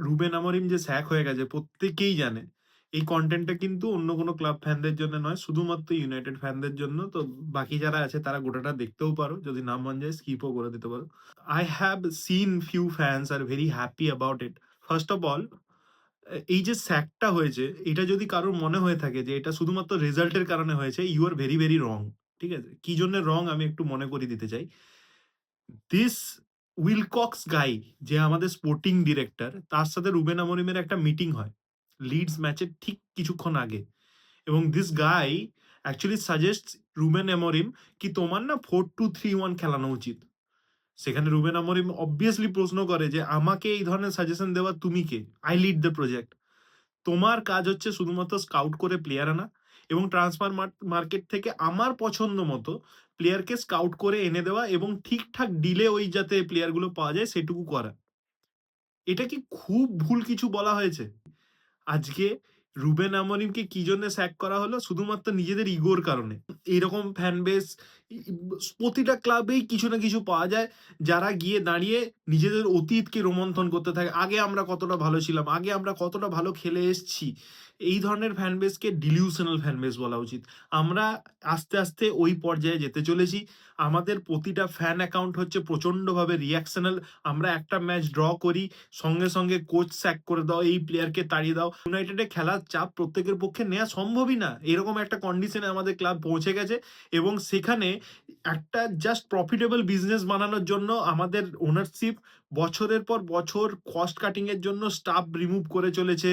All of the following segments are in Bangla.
রুবেন আমরিম যে স্যাক হয়ে গেছে প্রত্যেকেই জানে। এই কনটেন্টটা কিন্তু অন্য কোনো ক্লাব ফ্যানদের জন্য নয়, শুধুমাত্র ইউনাইটেড ফ্যানদের জন্য। তো বাকি যারা আছে তারা গোটাটা দেখতেও পারো। যদি না মন যায় স্কিপও করে দিতে পারো। I have seen few fans are very happy about it. First of all, এই যে স্যাকটা হয়েছে, এটা যদি কারোর মনে হয়ে থাকে যে এটা শুধুমাত্র রেজাল্টের কারণে হয়েছে, you are very, very wrong. ঠিক আছে? কি জন্যে রং আমি একটু মনে করিয়ে দিতে চাই। দিস উইলকক্স গাই, যে আমাদের স্পোর্টিং ডিরেক্টর, তার সাথে রুবেন আমরিমের একটা মিটিং হয় লিডস ম্যাচের ঠিক কিছুক্ষণ আগে। এবং this guy actually suggest Ruben আমরিম কি তোমার না 4-2-3-1 খেলানো উচিত। সেখানে রুবেন আমরিম অবভিয়াসলি প্রশ্ন করে যে আমাকে এই ধরনের সাজেশন দেওয়া তুমি কে? I lead the project. তোমার কাজ হচ্ছে শুধুমাত্র স্কাউট করে প্লেয়ার আনা এবং ট্রান্সফার মার্কেট থেকে আমার পছন্দ মতো প্লেয়ারকে স্কাউট করে এনে দেওয়া এবং ঠিকঠাক ডিলে ওই যাতে প্লেয়ারগুলো পাওয়া যায় সেটুকু করা। এটা কি খুব ভুল কিছু বলা হয়েছে? আজকে রুবেন আমরিমকে কি জন্য স্যাক করা হলো? শুধুমাত্র নিজেদের ইগোর কারণে। এরকম ফ্যান বেস ই ই প্রতিটা ক্লাবেই কিছু না কিছু পাওয়া যায়, যারা গিয়ে দাঁড়িয়ে নিজেদের অতীতকে রোমন্থন করতে থাকে। আগে আমরা কতটা ভালো ছিলাম, আগে আমরা কতটা ভালো খেলে এসছি। এই ধরনের ফ্যান বেসকে ডিলিউশনাল ফ্যান বেস বলা উচিত। আমরা আস্তে, আস্তে ওই পর্যায়ে যেতে চলেছি। আমাদের প্রতিটা ফ্যান অ্যাকাউন্ট হচ্ছে প্রচন্ডভাবে রিঅ্যাকশনাল। আমরা একটা ম্যাচ ড্র করি, সঙ্গে, সঙ্গে কোচ স্যাক করে দাও, এই প্লেয়ারকে তাড়িয়ে দাও। ইউনাইটেডে খেলার চাপ প্রত্যেকের পক্ষে নেয়া সম্ভবই না। এরকম একটা কন্ডিশনে আমাদের ক্লাব পৌঁছে গেছে এবং সেখানে একটা জাস্ট প্রফিটেবল বিজনেস বানানোর জন্য আমাদের ওনারশিপ বছরের পর বছর কস্ট কাটিং এর জন্য স্টাফ রিমুভ করে চলেছে।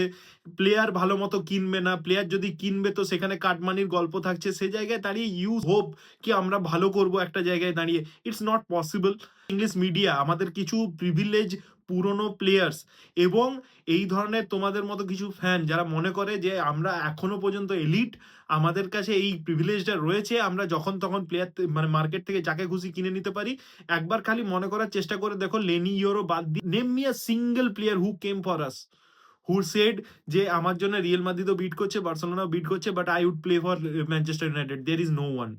প্লেয়ার ভালো মতো কিনবে না। প্লেয়ার যদি কিনবে তো সেখানে কাটমানির গল্প থাকছে। সে জায়গায় দাঁড়িয়ে ইউ হোপ কি আমরা ভালো করব একটা জায়গায় দাঁড়িয়ে। It's not possible. English media আমাদের কিছু প্রিভিলেজ পুরনো প্লেয়ার্স এবং এই ধরনের তোমাদের মতো কিছু ফ্যান যারা মনে করে যে আমরা এখনো পর্যন্ত এলিট, আমাদের কাছে এই প্রিভিলেজটা রয়েছে, আমরা যখন তখন প্লেয়ার মানে মার্কেট থেকে যাকে খুশি কিনে নিতে পারি। একবার খালি মনে করার চেষ্টা করে দেখো, লেনি ইওরো বাদ দিয়ে name me a single player who came for us, who said যে আমার জন্য রিয়াল মাদ্রিদও বিট করছে, বার্সেলোনাও বিট করছে, but I would play for Manchester United. There is no one.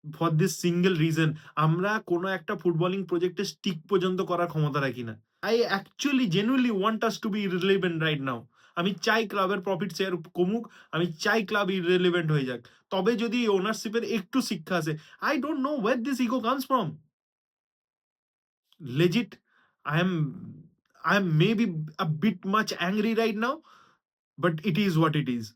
For this single reason আমরা কোনো একটা ফুটবলিং প্রজেক্টে স্টিক পর্যন্ত করার ক্ষমতা রাখি না। I actually genuinely want us to be irrelevant right now. আমি চাই ক্লাবের প্রফিট শেয়ার কমুক, আমি চাই ক্লাব ইররিলেভেন্ট হয়ে যাক। তবে যদি ওনারশিপের একটু শিক্ষা আসে। I don't know wire this ego comes from. Legit I am I am maybe a bit much angry right now, but it is what it is.